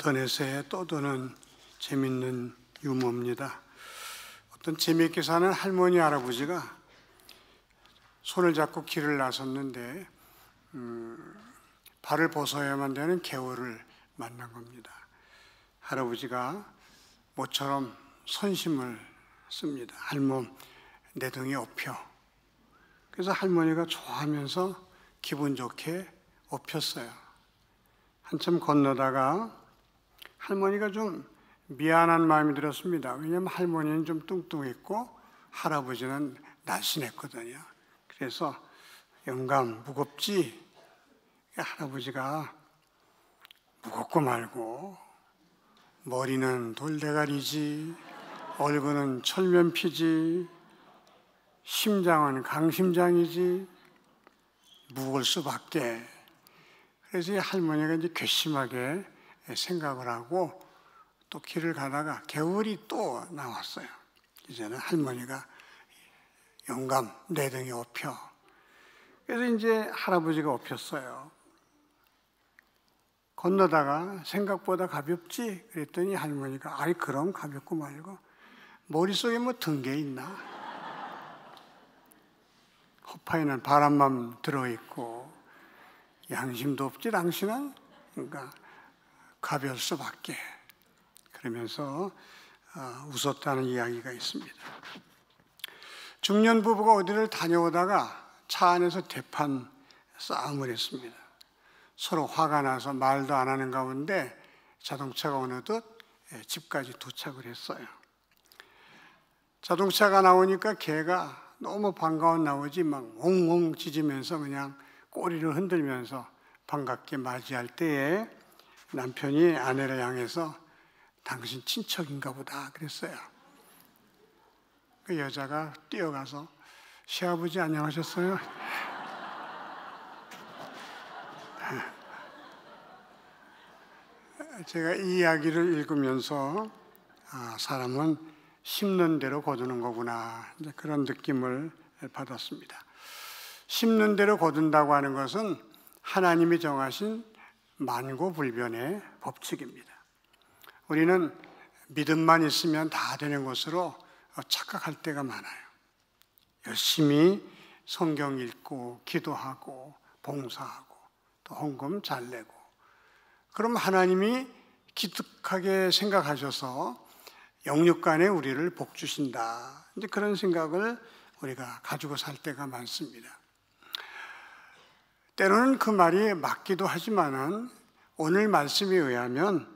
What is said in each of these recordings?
인터넷에 떠도는 재밌는 유머입니다. 어떤 재미있게 사는 할머니 할아버지가 손을 잡고 길을 나섰는데 발을 벗어야만 되는 개울을 만난 겁니다. 할아버지가 모처럼 선심을 씁니다. 할멈, 내 등에 업혀. 그래서 할머니가 좋아하면서 기분 좋게 업혔어요. 한참 건너다가 할머니가 좀 미안한 마음이 들었습니다. 왜냐하면 할머니는 좀 뚱뚱했고 할아버지는 날씬했거든요. 그래서 영감 무겁지? 할아버지가 무겁고 말고 머리는 돌대가리지, 얼굴은 철면피지, 심장은 강심장이지, 무거울 수밖에. 그래서 이 할머니가 이제 괘씸하게 생각을 하고 또 길을 가다가 개울이 또 나왔어요. 이제는 할머니가 영감 내 등에 업혀. 그래서 이제 할아버지가 업혔어요. 건너다가 생각보다 가볍지? 그랬더니 할머니가 아이 그럼 가볍고 말고 머릿속에 뭐 든 게 있나? 허파에는 바람만 들어있고 양심도 없지 당신은? 그러니까 가벼울 수밖에. 그러면서 웃었다는 이야기가 있습니다. 중년 부부가 어디를 다녀오다가 차 안에서 대판 싸움을 했습니다. 서로 화가 나서 말도 안 하는 가운데 자동차가 어느덧 집까지 도착을 했어요. 자동차가 나오니까 개가 너무 반가운 나머지 막 옹옹 짖으면서 그냥 꼬리를 흔들면서 반갑게 맞이할 때에 남편이 아내를 향해서 당신 친척인가 보다 그랬어요. 그 여자가 뛰어가서 시아버지 안녕하셨어요? 제가 이 이야기를 읽으면서 사람은 심는 대로 거두는 거구나 이제 그런 느낌을 받았습니다. 심는 대로 거둔다고 하는 것은 하나님이 정하신 만고불변의 법칙입니다. 우리는 믿음만 있으면 다 되는 것으로 착각할 때가 많아요. 열심히 성경 읽고 기도하고 봉사하고 또 헌금 잘 내고 그럼 하나님이 기특하게 생각하셔서 영육간에 우리를 복 주신다. 이제 그런 생각을 우리가 가지고 살 때가 많습니다. 때로는 그 말이 맞기도 하지만은 오늘 말씀에 의하면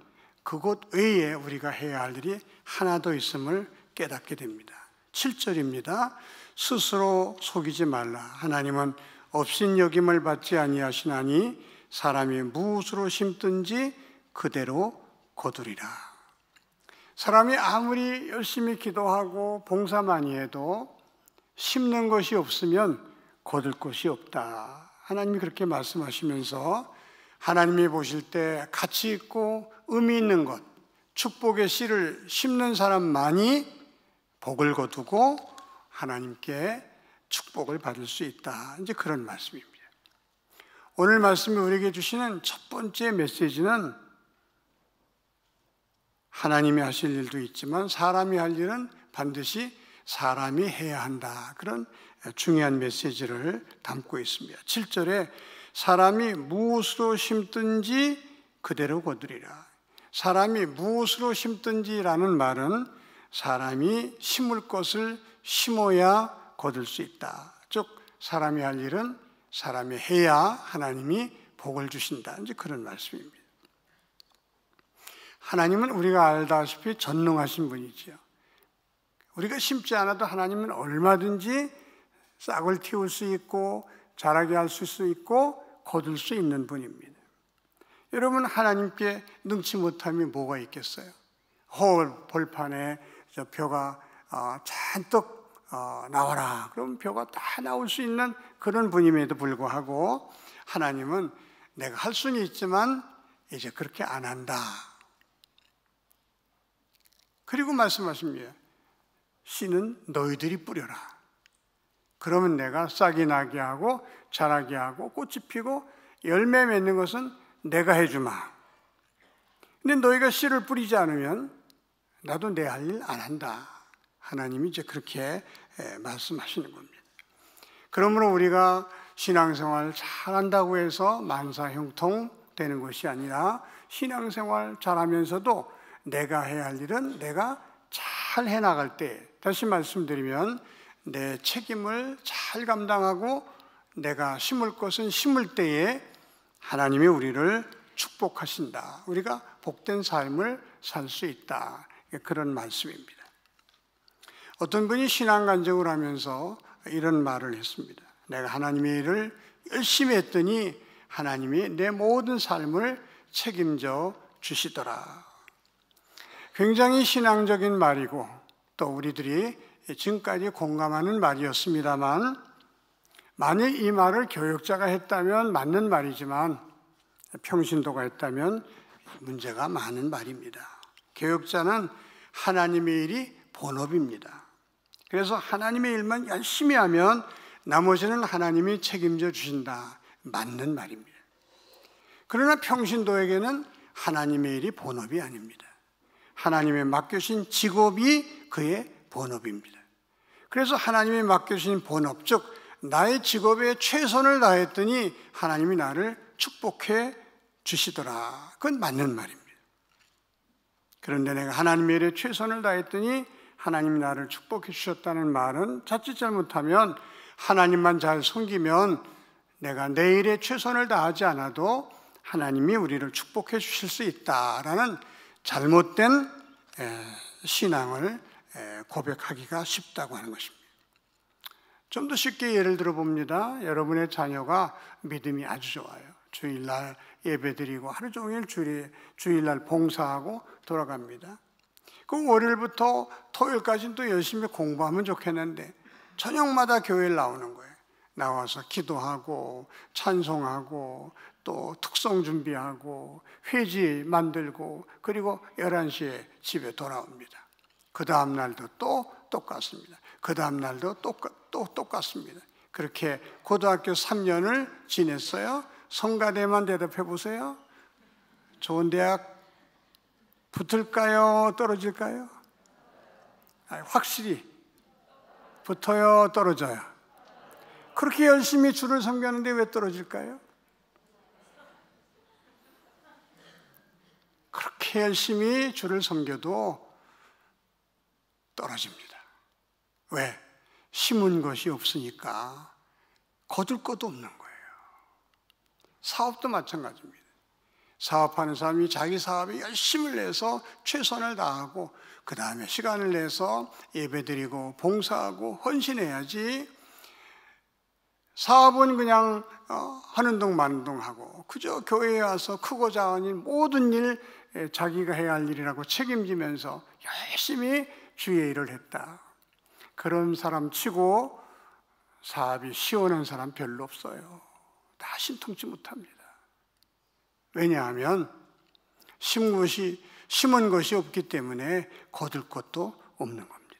그것 외에 우리가 해야 할 일이 하나 더 있음을 깨닫게 됩니다. 7절입니다. 스스로 속이지 말라. 하나님은 업신여김을 받지 아니하시나니 사람이 무엇으로 심든지 그대로 거두리라. 사람이 아무리 열심히 기도하고 봉사 많이 해도 심는 것이 없으면 거둘 것이 없다. 하나님이 그렇게 말씀하시면서 하나님이 보실 때 가치 있고 의미 있는 것, 축복의 씨를 심는 사람만이 복을 거두고 하나님께 축복을 받을 수 있다. 이제 그런 말씀입니다. 오늘 말씀이 우리에게 주시는 첫 번째 메시지는 하나님이 하실 일도 있지만 사람이 할 일은 반드시 사람이 해야 한다. 그런 중요한 메시지를 담고 있습니다. 7절에 사람이 무엇으로 심든지 그대로 거두리라. 사람이 무엇으로 심든지라는 말은 사람이 심을 것을 심어야 거둘 수 있다. 즉 사람이 할 일은 사람이 해야 하나님이 복을 주신다. 이제 그런 말씀입니다. 하나님은 우리가 알다시피 전능하신 분이지요. 우리가 심지 않아도 하나님은 얼마든지 싹을 틔울 수 있고 자라게 할 수 있고 거둘 수 있는 분입니다. 여러분 하나님께 능치 못함이 뭐가 있겠어요? 허울 벌판에 저 벼가 잔뜩 나와라. 그럼 벼가 다 나올 수 있는 그런 분임에도 불구하고 하나님은 내가 할 수는 있지만 이제 그렇게 안 한다. 그리고 말씀하십니다. 씨는 너희들이 뿌려라. 그러면 내가 싹이 나게 하고 자라게 하고 꽃이 피고 열매 맺는 것은 내가 해주마. 근데 너희가 씨를 뿌리지 않으면 나도 내 할 일 안 한다. 하나님이 이제 그렇게 말씀하시는 겁니다. 그러므로 우리가 신앙생활 잘한다고 해서 만사형통 되는 것이 아니라 신앙생활 잘하면서도 내가 해야 할 일은 내가 잘 해나갈 때, 다시 말씀드리면 내 책임을 잘 감당하고 내가 심을 것은 심을 때에 하나님이 우리를 축복하신다. 우리가 복된 삶을 살 수 있다. 그런 말씀입니다. 어떤 분이 신앙 간증을 하면서 이런 말을 했습니다. 내가 하나님의 일을 열심히 했더니 하나님이 내 모든 삶을 책임져 주시더라. 굉장히 신앙적인 말이고 또 우리들이 지금까지 공감하는 말이었습니다만, 만일 이 말을 교역자가 했다면 맞는 말이지만 평신도가 했다면 문제가 많은 말입니다. 교역자는 하나님의 일이 본업입니다. 그래서 하나님의 일만 열심히 하면 나머지는 하나님이 책임져 주신다. 맞는 말입니다. 그러나 평신도에게는 하나님의 일이 본업이 아닙니다. 하나님의 맡겨주신 직업이 그의 본업입니다. 그래서 하나님이 맡겨주신 본업, 즉 나의 직업에 최선을 다했더니 하나님이 나를 축복해 주시더라. 그건 맞는 말입니다. 그런데 내가 하나님의 일에 최선을 다했더니 하나님이 나를 축복해 주셨다는 말은 자칫 잘못하면 하나님만 잘 섬기면 내가 내 일에 최선을 다하지 않아도 하나님이 우리를 축복해 주실 수 있다라는 잘못된 신앙을 고백하기가 쉽다고 하는 것입니다. 좀 더 쉽게 예를 들어 봅니다. 여러분의 자녀가 믿음이 아주 좋아요. 주일날 예배드리고 하루 종일 주일날 봉사하고 돌아갑니다. 그 월요일부터 토요일까지는 또 열심히 공부하면 좋겠는데 저녁마다 교회를 나오는 거예요. 나와서 기도하고 찬송하고 또 특송 준비하고 회지 만들고 그리고 11시에 집에 돌아옵니다. 그 다음 날도 또 똑같습니다. 그 다음 날도 또 똑같습니다. 그렇게 고등학교 3년을 지냈어요. 성가대만 대답해 보세요. 좋은 대학 붙을까요? 떨어질까요? 확실히 붙어요? 떨어져요? 그렇게 열심히 주를 섬겼는데 왜 떨어질까요? 그렇게 열심히 주를 섬겨도 떨어집니다. 왜? 심은 것이 없으니까 거둘 것도 없는 거예요. 사업도 마찬가지입니다. 사업하는 사람이 자기 사업에 열심을 내서 최선을 다하고 그 다음에 시간을 내서 예배드리고 봉사하고 헌신해야지, 사업은 그냥 하는 동 마는 동 하고 그저 교회에 와서 크고 작은 일 모든 일 자기가 해야 할 일이라고 책임지면서 열심히 주의 일을 했다. 그런 사람 치고 사업이 시원한 사람 별로 없어요. 다 신통치 못합니다. 왜냐하면 심은 것이 없기 때문에 거둘 것도 없는 겁니다.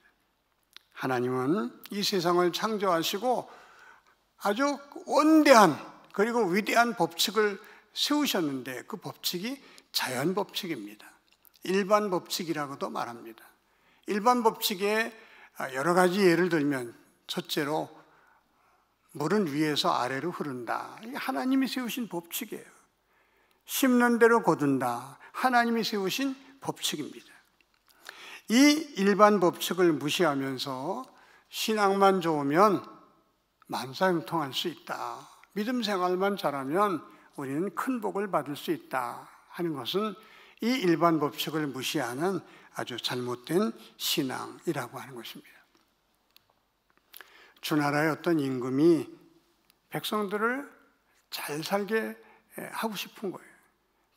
하나님은 이 세상을 창조하시고 아주 원대한 그리고 위대한 법칙을 세우셨는데 그 법칙이 자연 법칙입니다. 일반 법칙이라고도 말합니다. 일반 법칙에 여러 가지 예를 들면 첫째로 물은 위에서 아래로 흐른다. 이게 하나님이 세우신 법칙이에요. 심는 대로 거둔다. 하나님이 세우신 법칙입니다. 이 일반 법칙을 무시하면서 신앙만 좋으면 만사형통할 수 있다. 믿음 생활만 잘하면 우리는 큰 복을 받을 수 있다 하는 것은 이 일반 법칙을 무시하는 아주 잘못된 신앙이라고 하는 것입니다. 주나라의 어떤 임금이 백성들을 잘 살게 하고 싶은 거예요.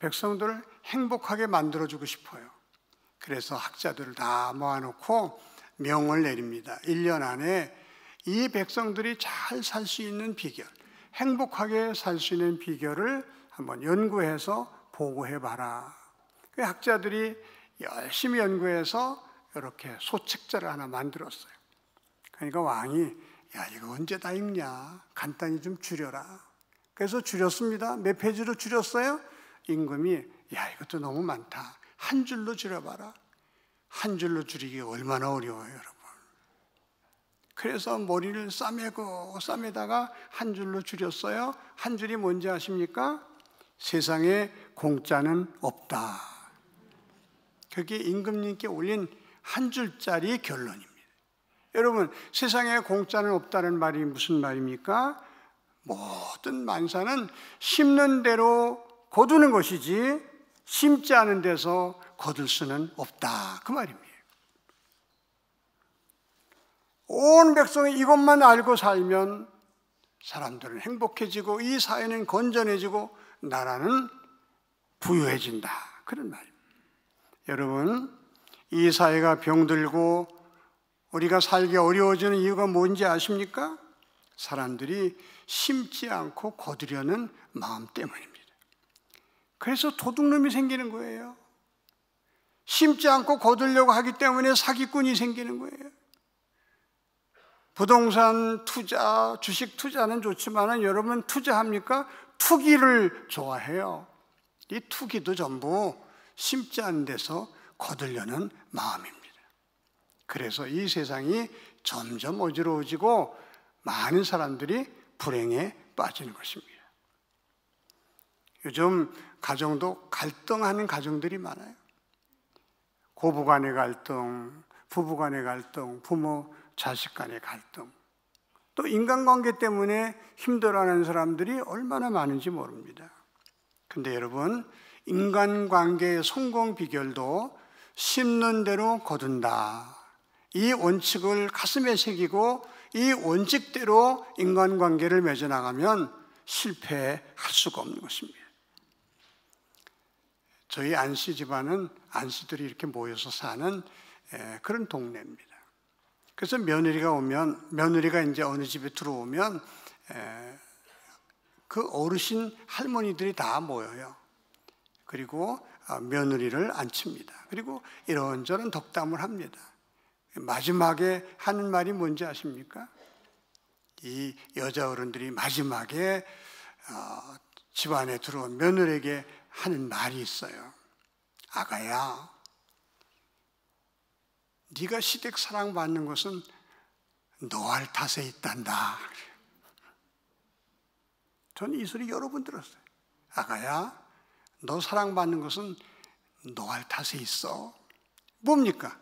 백성들을 행복하게 만들어주고 싶어요. 그래서 학자들을 다 모아놓고 명을 내립니다. 1년 안에 이 백성들이 잘 살 수 있는 비결, 행복하게 살 수 있는 비결을 한번 연구해서 보고해봐라. 그 학자들이 열심히 연구해서 이렇게 소책자를 하나 만들었어요. 그러니까 왕이 야 이거 언제 다 읽냐, 간단히 좀 줄여라. 그래서 줄였습니다. 몇 페이지로 줄였어요? 임금이 야 이것도 너무 많다. 한 줄로 줄여봐라. 한 줄로 줄이기 얼마나 어려워요, 여러분. 그래서 머리를 싸매다가 한 줄로 줄였어요. 한 줄이 뭔지 아십니까? 세상에 공짜는 없다. 그게 임금님께 올린 한 줄짜리 결론입니다. 여러분, 세상에 공짜는 없다는 말이 무슨 말입니까? 모든 만사는 심는 대로 거두는 것이지 심지 않은 데서 거둘 수는 없다. 그 말입니다. 온 백성이 이것만 알고 살면 사람들은 행복해지고 이 사회는 건전해지고 나라는 부유해진다. 그런 말입니다. 여러분, 이 사회가 병들고 우리가 살기 어려워지는 이유가 뭔지 아십니까? 사람들이 심지 않고 거두려는 마음 때문입니다. 그래서 도둑놈이 생기는 거예요. 심지 않고 거두려고 하기 때문에 사기꾼이 생기는 거예요. 부동산 투자, 주식 투자는 좋지만 여러분 투자합니까? 투기를 좋아해요. 이 투기도 전부 심지 않은 데서 거두려는 마음입니다. 그래서 이 세상이 점점 어지러워지고 많은 사람들이 불행에 빠지는 것입니다. 요즘 가정도 갈등하는 가정들이 많아요. 고부 간의 갈등, 부부 간의 갈등, 부모, 자식 간의 갈등, 또 인간관계 때문에 힘들어하는 사람들이 얼마나 많은지 모릅니다. 근데 여러분, 인간관계의 성공 비결도 심는 대로 거둔다. 이 원칙을 가슴에 새기고 이 원칙대로 인간관계를 맺어나가면 실패할 수가 없는 것입니다. 저희 안씨 집안은 안씨들이 이렇게 모여서 사는 그런 동네입니다. 그래서 며느리가 이제 어느 집에 들어오면 그 어르신 할머니들이 다 모여요. 그리고 며느리를 앉힙니다. 그리고 이런저런 덕담을 합니다. 마지막에 하는 말이 뭔지 아십니까? 이 여자 어른들이 마지막에 집안에 들어온 며느리에게 하는 말이 있어요. 아가야, 네가 시댁 사랑받는 것은 너할 탓에 있단다. 저는 이 소리 여러 번 들었어요. 아가야, 너 사랑받는 것은 너할 탓에 있어. 뭡니까?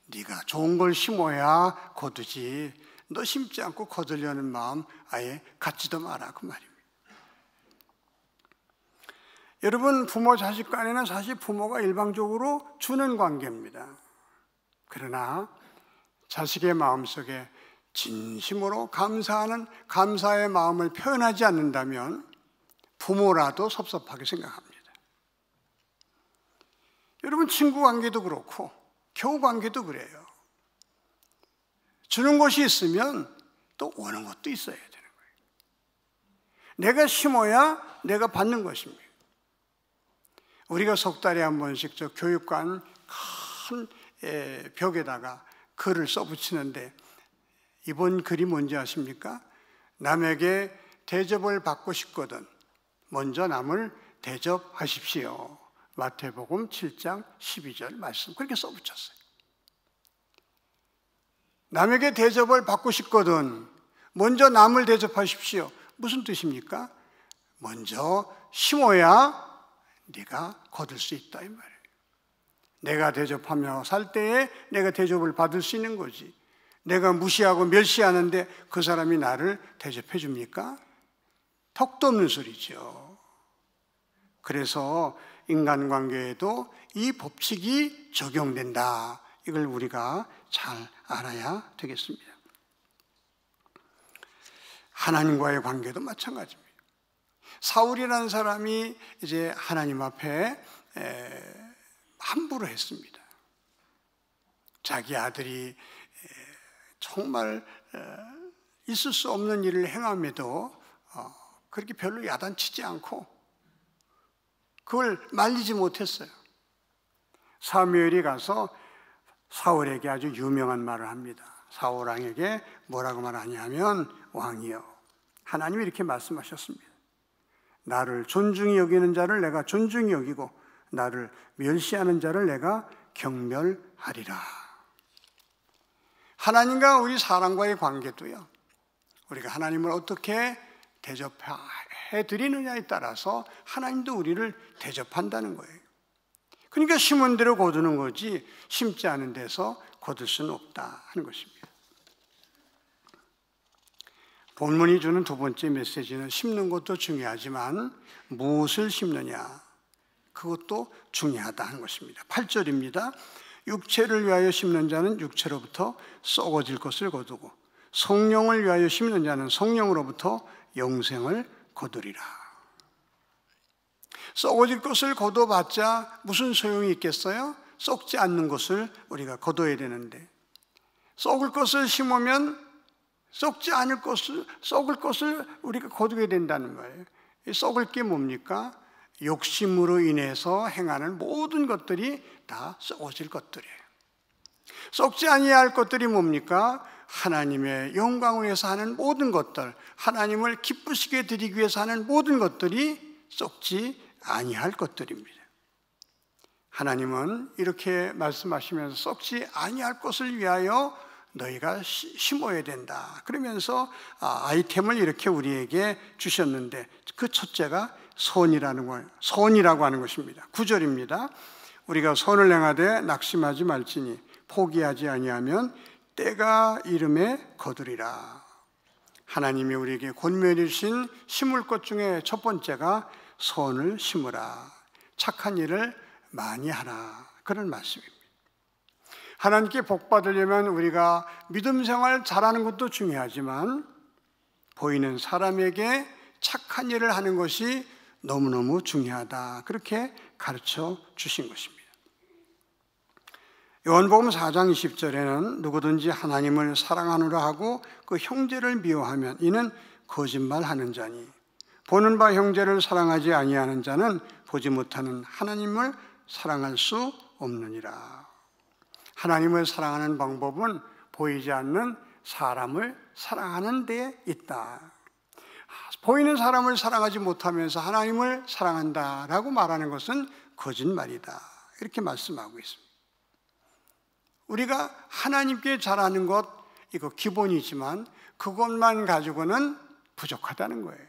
네가 좋은 걸 심어야 거두지. 너 심지 않고 거두려는 마음 아예 갖지도 마라. 그 말입니다. 여러분, 부모 자식 간에는 사실 부모가 일방적으로 주는 관계입니다. 그러나 자식의 마음속에 진심으로 감사하는 감사의 마음을 표현하지 않는다면 부모라도 섭섭하게 생각합니다. 여러분, 친구 관계도 그렇고 교우 관계도 그래요. 주는 것이 있으면 또 오는 것도 있어야 되는 거예요. 내가 심어야 내가 받는 것입니다. 우리가 석 달에 한 번씩 저 교육관 큰 벽에다가 글을 써붙이는데 이번 글이 뭔지 아십니까? 남에게 대접을 받고 싶거든 먼저 남을 대접하십시오. 마태복음 7장 12절 말씀 그렇게 써붙였어요. 남에게 대접을 받고 싶거든 먼저 남을 대접하십시오. 무슨 뜻입니까? 먼저 심어야 네가 거둘 수 있다 이 말이에요. 내가 대접하며 살 때에 내가 대접을 받을 수 있는 거지. 내가 무시하고 멸시하는데 그 사람이 나를 대접해 줍니까? 턱도 없는 소리죠. 그래서 인간관계에도 이 법칙이 적용된다. 이걸 우리가 잘 알아야 되겠습니다. 하나님과의 관계도 마찬가지입니다. 사울이라는 사람이 이제 하나님 앞에 함부로 했습니다. 자기 아들이 정말 있을 수 없는 일을 행함에도 그렇게 별로 야단치지 않고 그걸 말리지 못했어요. 사무엘이 가서 사울에게 아주 유명한 말을 합니다. 사울 왕에게 뭐라고 말하냐면 왕이여 하나님이 이렇게 말씀하셨습니다. 나를 존중히 여기는 자를 내가 존중히 여기고 나를 멸시하는 자를 내가 경멸하리라. 하나님과 우리 사람과의 관계도요, 우리가 하나님을 어떻게 대접해 드리느냐에 따라서 하나님도 우리를 대접한다는 거예요. 그러니까 심은 대로 거두는 거지 심지 않은 데서 거둘 수는 없다 하는 것입니다. 본문이 주는 두 번째 메시지는 심는 것도 중요하지만 무엇을 심느냐, 그것도 중요하다 하는 것입니다. 8절입니다. 육체를 위하여 심는 자는 육체로부터 썩어질 것을 거두고 성령을 위하여 심는 자는 성령으로부터 영생을 거두리라. 썩어질 것을 거둬봤자 무슨 소용이 있겠어요? 썩지 않는 것을 우리가 거둬야 되는데, 썩을 것을 심으면 썩지 않을 것을, 썩을 것을 우리가 거두게 된다는 거예요. 이 썩을 게 뭡니까? 욕심으로 인해서 행하는 모든 것들이 다 썩어질 것들이에요. 썩지 아니할 것들이 뭡니까? 하나님의 영광을 위해서 하는 모든 것들, 하나님을 기쁘시게 드리기 위해서 하는 모든 것들이 썩지 아니할 것들입니다. 하나님은 이렇게 말씀하시면서 썩지 아니할 것을 위하여 너희가 심어야 된다 그러면서 아이템을 이렇게 우리에게 주셨는데, 그 첫째가 선이라고 하는 것입니다. 9절입니다. 우리가 선을 행하되 낙심하지 말지니 포기하지 아니하면 때가 이름에 거두리라. 하나님이 우리에게 권면해 주신 심을 것 중에 첫 번째가 선을 심으라, 착한 일을 많이 하라, 그런 말씀입니다. 하나님께 복 받으려면 우리가 믿음 생활 잘하는 것도 중요하지만 보이는 사람에게 착한 일을 하는 것이 너무너무 중요하다, 그렇게 가르쳐 주신 것입니다. 요한복음 4장 20절에는 누구든지 하나님을 사랑하노라 하고 그 형제를 미워하면 이는 거짓말하는 자니 보는 바 형제를 사랑하지 아니하는 자는 보지 못하는 하나님을 사랑할 수 없느니라. 하나님을 사랑하는 방법은 보이지 않는 사람을 사랑하는 데 있다. 보이는 사람을 사랑하지 못하면서 하나님을 사랑한다라고 말하는 것은 거짓말이다, 이렇게 말씀하고 있습니다. 우리가 하나님께 잘하는 것, 이거 기본이지만 그것만 가지고는 부족하다는 거예요.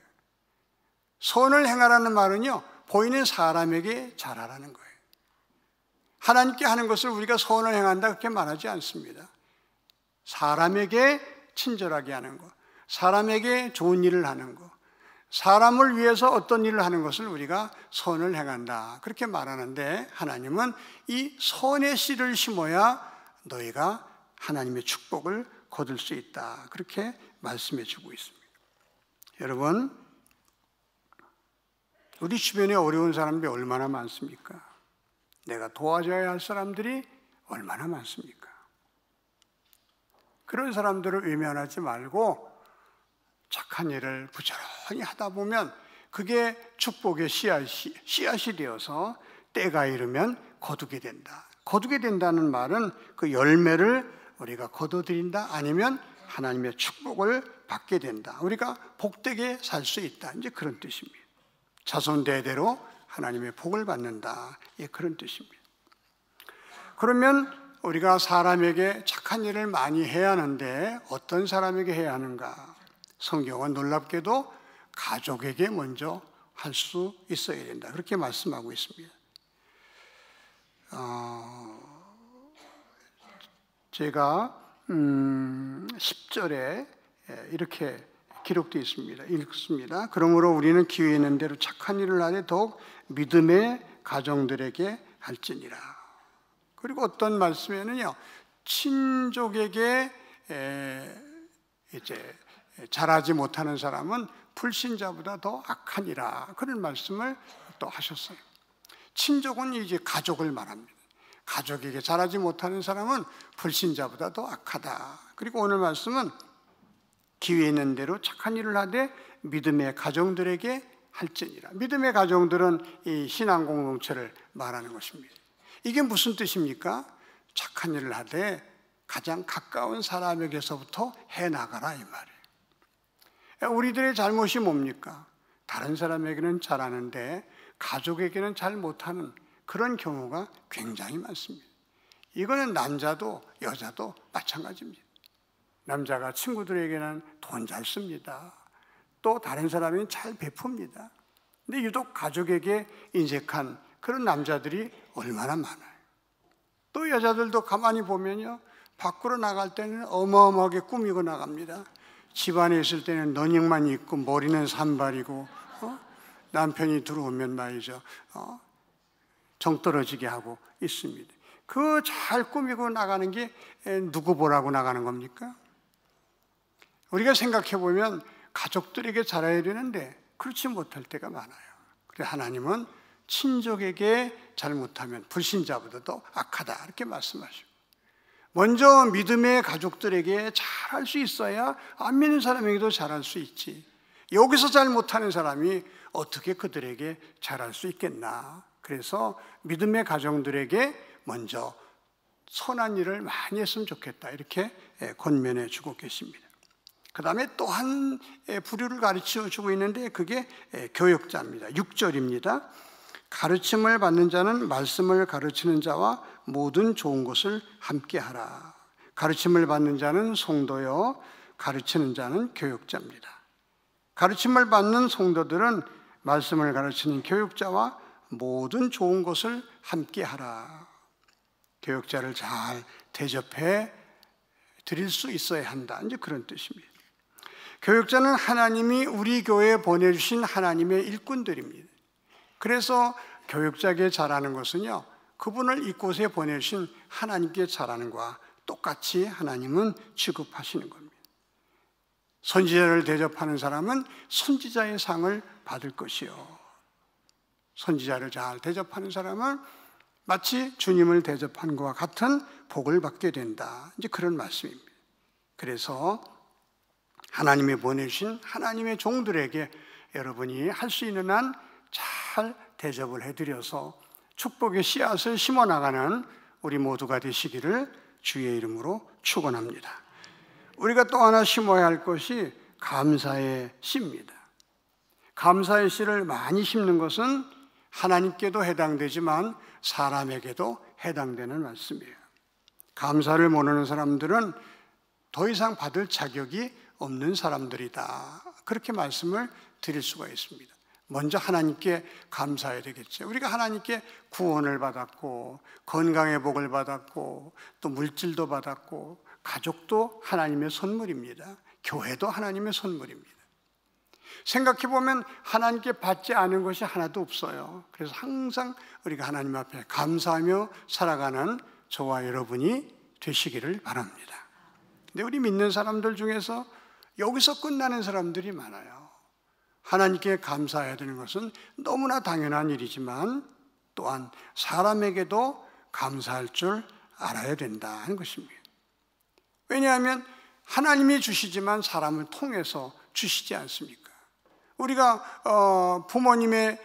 선을 행하라는 말은요, 보이는 사람에게 잘하라는 거예요. 하나님께 하는 것을 우리가 선을 행한다 그렇게 말하지 않습니다. 사람에게 친절하게 하는 것, 사람에게 좋은 일을 하는 것, 사람을 위해서 어떤 일을 하는 것을 우리가 선을 행한다 그렇게 말하는데, 하나님은 이 선의 씨를 심어야 너희가 하나님의 축복을 거둘 수 있다, 그렇게 말씀해 주고 있습니다. 여러분, 우리 주변에 어려운 사람들이 얼마나 많습니까? 내가 도와줘야 할 사람들이 얼마나 많습니까? 그런 사람들을 외면하지 말고 착한 일을 부지런히 하다 보면 그게 축복의 씨앗이 되어서 때가 이르면 거두게 된다. 거두게 된다는 말은 그 열매를 우리가 거둬들인다, 아니면 하나님의 축복을 받게 된다, 우리가 복되게 살 수 있다, 이제 그런 뜻입니다. 자손 대대로 하나님의 복을 받는다, 예, 그런 뜻입니다. 그러면 우리가 사람에게 착한 일을 많이 해야 하는데 어떤 사람에게 해야 하는가? 성경은 놀랍게도 가족에게 먼저 할 수 있어야 된다, 그렇게 말씀하고 있습니다. 제가 10절에 이렇게 기록되어 있습니다. 읽습니다. 그러므로 우리는 기회 있는 대로 착한 일을 하되 더욱 믿음의 가정들에게 할지니라. 그리고 어떤 말씀에는요, 친족에게 이제 잘하지 못하는 사람은 불신자보다 더 악하니라, 그런 말씀을 또 하셨어요. 친족은 이제 가족을 말합니다. 가족에게 잘하지 못하는 사람은 불신자보다 더 악하다. 그리고 오늘 말씀은 기회 있는 대로 착한 일을 하되 믿음의 가정들에게 할지니라. 믿음의 가정들은 이 신앙 공동체를 말하는 것입니다. 이게 무슨 뜻입니까? 착한 일을 하되 가장 가까운 사람에게서부터 해나가라, 이 말이에요. 우리들의 잘못이 뭡니까? 다른 사람에게는 잘하는데 가족에게는 잘 못하는 그런 경우가 굉장히 많습니다. 이거는 남자도 여자도 마찬가지입니다. 남자가 친구들에게는 돈 잘 씁니다. 또 다른 사람은 잘 베풉니다. 근데 유독 가족에게 인색한 그런 남자들이 얼마나 많아요. 또 여자들도 가만히 보면요, 밖으로 나갈 때는 어마어마하게 꾸미고 나갑니다. 집안에 있을 때는 너닝만 입고 머리는 산발이고, 남편이 들어오면 말이죠, 정 떨어지게 하고 있습니다. 그 잘 꾸미고 나가는 게 누구 보라고 나가는 겁니까? 우리가 생각해 보면 가족들에게 잘해야 되는데 그렇지 못할 때가 많아요. 그래서 하나님은 친족에게 잘못하면 불신자보다도 악하다 이렇게 말씀하시고, 먼저 믿음의 가족들에게 잘할 수 있어야 안 믿는 사람에게도 잘할 수 있지. 여기서 잘 못하는 사람이 어떻게 그들에게 잘할 수 있겠나. 그래서 믿음의 가정들에게 먼저 선한 일을 많이 했으면 좋겠다 이렇게 권면해 주고 계십니다. 그 다음에 또 한 부류를 가르쳐 주고 있는데 그게 교역자입니다. 6절입니다. 가르침을 받는 자는 말씀을 가르치는 자와 모든 좋은 것을 함께하라. 가르침을 받는 자는 성도요, 가르치는 자는 교역자입니다. 가르침을 받는 성도들은 말씀을 가르치는 교역자와 모든 좋은 것을 함께하라. 교역자를 잘 대접해 드릴 수 있어야 한다, 이제 그런 뜻입니다. 교역자는 하나님이 우리 교회에 보내주신 하나님의 일꾼들입니다. 그래서 교역자에게 잘하는 것은요, 그분을 이곳에 보내주신 하나님께 잘하는 것과 똑같이 하나님은 취급하시는 겁니다. 선지자를 대접하는 사람은 선지자의 상을 받을 것이요, 선지자를 잘 대접하는 사람은 마치 주님을 대접한 것과 같은 복을 받게 된다, 이제 그런 말씀입니다. 그래서 하나님이 보내주신 하나님의 종들에게 여러분이 할 수 있는 한 잘 대접을 해드려서 축복의 씨앗을 심어나가는 우리 모두가 되시기를 주의 이름으로 축원합니다. 우리가 또 하나 심어야 할 것이 감사의 씨입니다. 감사의 씨를 많이 심는 것은 하나님께도 해당되지만 사람에게도 해당되는 말씀이에요. 감사를 모르는 사람들은 더 이상 받을 자격이 없는 사람들이다, 그렇게 말씀을 드릴 수가 있습니다. 먼저 하나님께 감사해야 되겠죠. 우리가 하나님께 구원을 받았고 건강의 복을 받았고 또 물질도 받았고 가족도 하나님의 선물입니다. 교회도 하나님의 선물입니다. 생각해 보면 하나님께 받지 않은 것이 하나도 없어요. 그래서 항상 우리가 하나님 앞에 감사하며 살아가는 저와 여러분이 되시기를 바랍니다. 근데 우리 믿는 사람들 중에서 여기서 끝나는 사람들이 많아요. 하나님께 감사해야 되는 것은 너무나 당연한 일이지만 또한 사람에게도 감사할 줄 알아야 된다 하는 것입니다. 왜냐하면 하나님이 주시지만 사람을 통해서 주시지 않습니까? 우리가 부모님의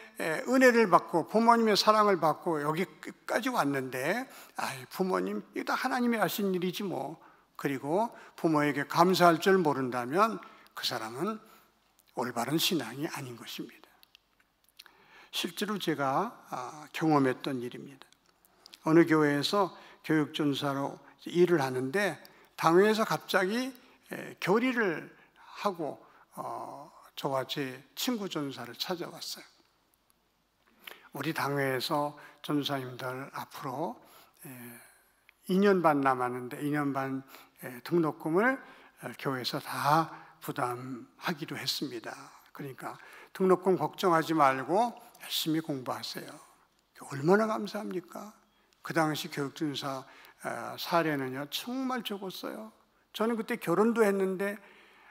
은혜를 받고 부모님의 사랑을 받고 여기까지 왔는데, 부모님 이거 다 하나님이 하신 일이지 뭐, 그리고 부모에게 감사할 줄 모른다면 그 사람은 올바른 신앙이 아닌 것입니다. 실제로 제가 경험했던 일입니다. 어느 교회에서 교육전사로 일을 하는데 당회에서 갑자기 결의를 하고 저와 제 친구 전사를 찾아왔어요. 우리 당회에서 전사님들 앞으로 2년 반 남았는데 2년 반 등록금을 교회에서 다 부담하기로 했습니다. 그러니까 등록금 걱정하지 말고 열심히 공부하세요. 얼마나 감사합니까? 그 당시 교육전사 사례는요 정말 적었어요. 저는 그때 결혼도 했는데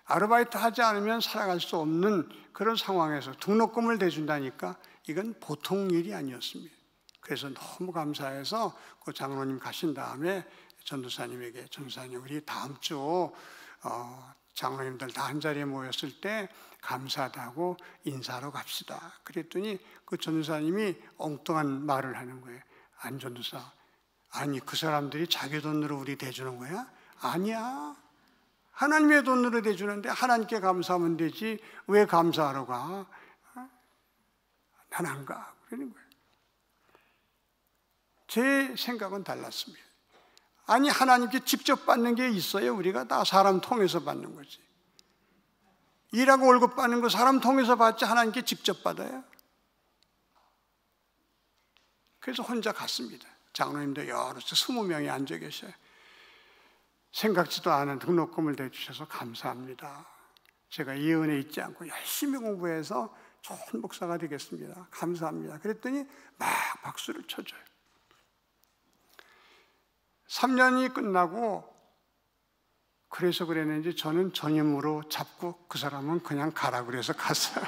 아르바이트 하지 않으면 살아갈 수 없는 그런 상황에서 등록금을 대준다니까 이건 보통 일이 아니었습니다. 그래서 너무 감사해서 그 장로님 가신 다음에 전도사님에게, 전도사님 우리 다음 주 장로님들 다 한 자리에 모였을 때 감사하다고 인사하러 갑시다. 그랬더니 그 전도사님이 엉뚱한 말을 하는 거예요. 안 전도사, 아니 그 사람들이 자기 돈으로 우리 대주는 거야? 아니야. 하나님의 돈으로 대주는데 하나님께 감사하면 되지 왜 감사하러 가? 난 안 가. 그러는 거예요. 제 생각은 달랐습니다. 아니, 하나님께 직접 받는 게 있어요? 우리가 다 사람 통해서 받는 거지. 일하고 월급 받는 거 사람 통해서 받지 하나님께 직접 받아요? 그래서 혼자 갔습니다. 장로님도 여러 20명이 앉아 계셔요. 생각지도 않은 등록금을 대주셔서 감사합니다. 제가 이 은혜 잊지 않고 열심히 공부해서 좋은 목사가 되겠습니다. 감사합니다. 그랬더니 막 박수를 쳐줘요. 3년이 끝나고 그래서 그랬는지 저는 전임으로 잡고 그 사람은 그냥 가라 그래서 갔어요.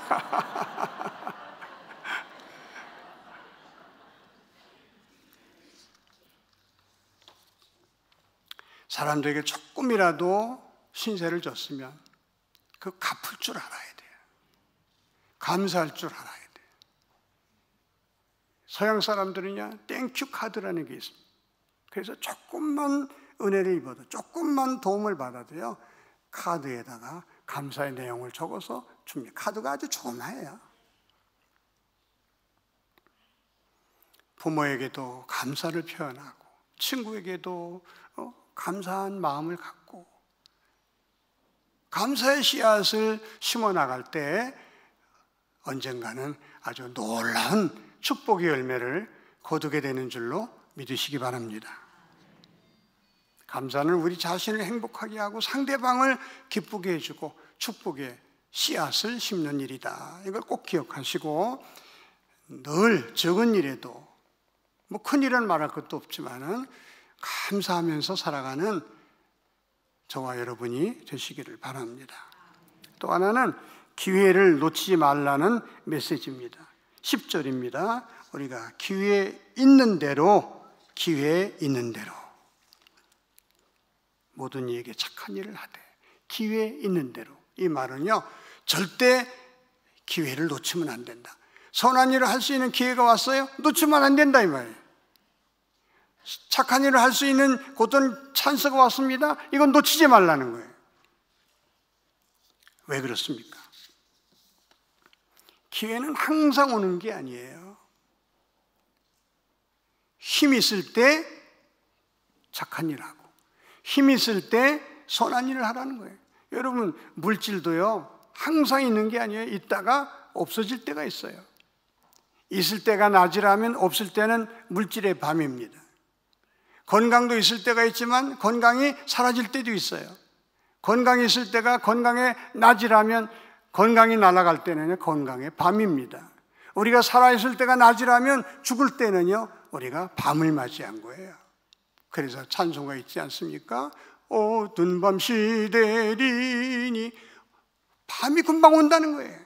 사람들에게 조금이라도 신세를 졌으면 그 갚을 줄 알아야 돼요. 감사할 줄 알아야 돼요. 서양 사람들은요, 땡큐 카드라는 게 있습니다. 그래서 조금만 은혜를 입어도, 조금만 도움을 받아도요, 카드에다가 감사의 내용을 적어서 줍니다. 카드가 아주 조그마해요. 부모에게도 감사를 표현하고, 친구에게도 감사한 마음을 갖고, 감사의 씨앗을 심어 나갈 때 언젠가는 아주 놀라운 축복의 열매를 거두게 되는 줄로 믿으시기 바랍니다. 감사는 우리 자신을 행복하게 하고 상대방을 기쁘게 해주고 축복의 씨앗을 심는 일이다. 이걸 꼭 기억하시고, 늘 적은 일에도, 뭐 큰 일은 말할 것도 없지만은 감사하면서 살아가는 저와 여러분이 되시기를 바랍니다. 또 하나는 기회를 놓치지 말라는 메시지입니다. 10절입니다. 우리가 기회 있는 대로, 기회 있는 대로 모든 이에게 착한 일을 하되 기회 있는 대로. 이 말은요, 절대 기회를 놓치면 안 된다. 선한 일을 할 수 있는 기회가 왔어요? 놓치면 안 된다 이 말이에요. 착한 일을 할 수 있는 어떤 찬스가 왔습니다. 이건 놓치지 말라는 거예요. 왜 그렇습니까? 기회는 항상 오는 게 아니에요. 힘 있을 때 착한 일 하고, 힘 있을 때 선한 일을 하라는 거예요. 여러분, 물질도요, 항상 있는 게 아니에요. 있다가 없어질 때가 있어요. 있을 때가 낮이라면 없을 때는 물질의 밤입니다. 건강도 있을 때가 있지만 건강이 사라질 때도 있어요. 건강이 있을 때가 건강의 낮이라면 건강이 날아갈 때는 건강의 밤입니다. 우리가 살아있을 때가 낮이라면 죽을 때는요, 우리가 밤을 맞이한 거예요. 그래서 찬송가 있지 않습니까? 어두운 밤 시대리니, 밤이 금방 온다는 거예요.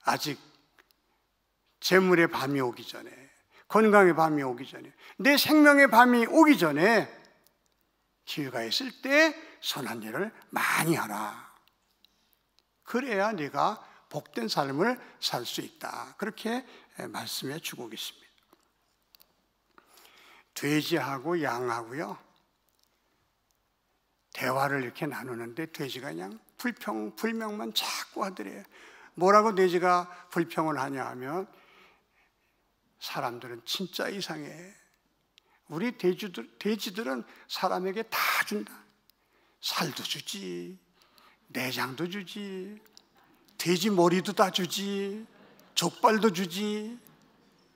아직 재물의 밤이 오기 전에, 건강의 밤이 오기 전에, 내 생명의 밤이 오기 전에 기회가 있을 때 선한 일을 많이 하라. 그래야 네가 복된 삶을 살 수 있다. 그렇게 말씀해 주고 계십니다. 돼지하고 양하고요, 대화를 이렇게 나누는데 돼지가 그냥 불평만 자꾸 하더래요. 뭐라고 돼지가 불평을 하냐 하면, 사람들은 진짜 이상해. 우리 돼지들은 사람에게 다 준다. 살도 주지, 내장도 주지, 돼지 머리도 다 주지, 족발도 주지.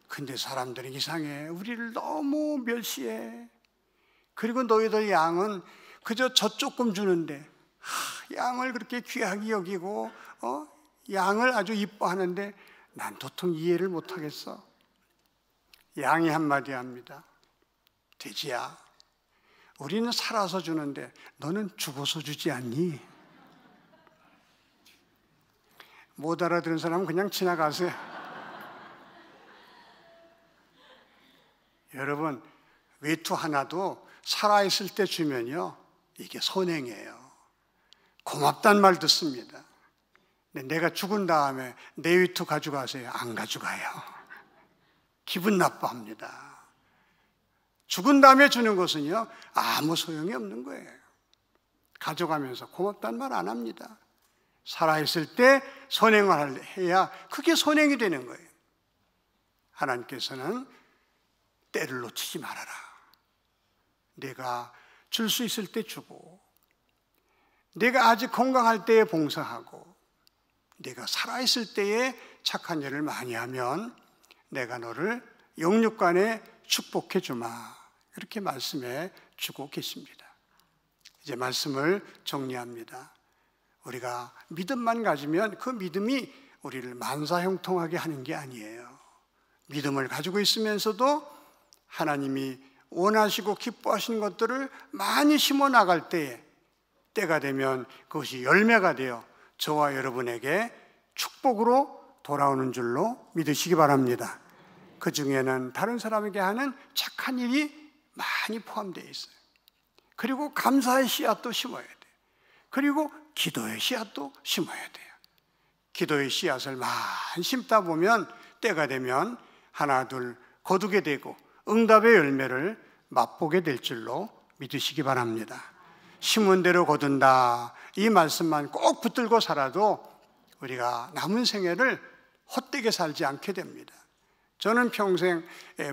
근데 사람들은 이상해. 우리를 너무 멸시해. 그리고 너희들 양은 그저 젖 조금 주는데, 양을 그렇게 귀하게 여기고 양을 아주 이뻐하는데 난 도통 이해를 못하겠어. 양이 한마디 합니다. 돼지야, 우리는 살아서 주는데 너는 죽어서 주지 않니? 못 알아들은 사람은 그냥 지나가세요. 여러분, 외투 하나도 살아있을 때 주면요, 이게 선행이에요. 고맙단 말 듣습니다. 근데 내가 죽은 다음에 내 외투 가져가세요. 안 가져가요. 기분 나빠합니다. 죽은 다음에 주는 것은요, 아무 소용이 없는 거예요. 가져가면서 고맙단 말 안 합니다. 살아있을 때 선행을 해야 그게 선행이 되는 거예요. 하나님께서는 때를 놓치지 말아라. 내가 줄 수 있을 때 주고, 내가 아직 건강할 때에 봉사하고, 내가 살아있을 때에 착한 일을 많이 하면 내가 너를 영육간에 축복해 주마. 이렇게 말씀해 주고 계십니다. 이제 말씀을 정리합니다. 우리가 믿음만 가지면 그 믿음이 우리를 만사형통하게 하는 게 아니에요. 믿음을 가지고 있으면서도 하나님이 원하시고 기뻐하시는 것들을 많이 심어 나갈 때가 되면 그것이 열매가 되어 저와 여러분에게 축복으로 돌아오는 줄로 믿으시기 바랍니다. 그 중에는 다른 사람에게 하는 착한 일이 많이 포함되어 있어요. 그리고 감사의 씨앗도 심어야 돼요. 그리고 기도의 씨앗도 심어야 돼요. 기도의 씨앗을 많이 심다 보면 때가 되면 하나 둘 거두게 되고 응답의 열매를 맛보게 될 줄로 믿으시기 바랍니다. 심은 대로 거둔다, 이 말씀만 꼭 붙들고 살아도 우리가 남은 생애를 헛되게 살지 않게 됩니다. 저는 평생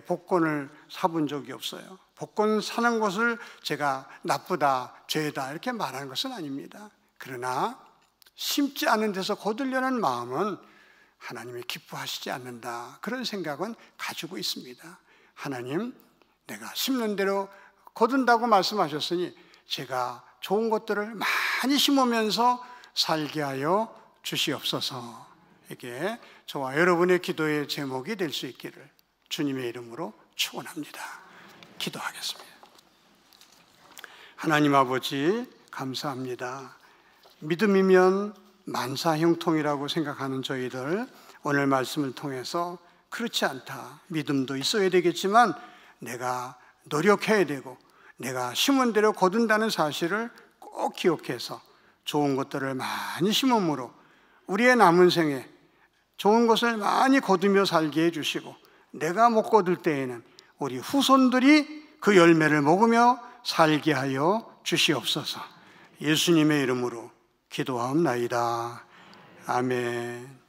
복권을 사본 적이 없어요. 복권 사는 것을 제가 나쁘다, 죄다 이렇게 말하는 것은 아닙니다. 그러나 심지 않은 데서 거두려는 마음은 하나님이 기뻐하시지 않는다, 그런 생각은 가지고 있습니다. 하나님, 내가 심는 대로 거둔다고 말씀하셨으니 제가 좋은 것들을 많이 심으면서 살게 하여 주시옵소서. 이게 저와 여러분의 기도의 제목이 될 수 있기를 주님의 이름으로 축원합니다. 기도하겠습니다. 하나님 아버지, 감사합니다. 믿음이면 만사형통이라고 생각하는 저희들, 오늘 말씀을 통해서 그렇지 않다, 믿음도 있어야 되겠지만 내가 노력해야 되고 내가 심은 대로 거둔다는 사실을 꼭 기억해서 좋은 것들을 많이 심음으로 우리의 남은 생에 좋은 것을 많이 거두며 살게 해주시고, 내가 못 거둘 때에는 우리 후손들이 그 열매를 먹으며 살게 하여 주시옵소서. 예수님의 이름으로 기도하옵나이다. 아멘.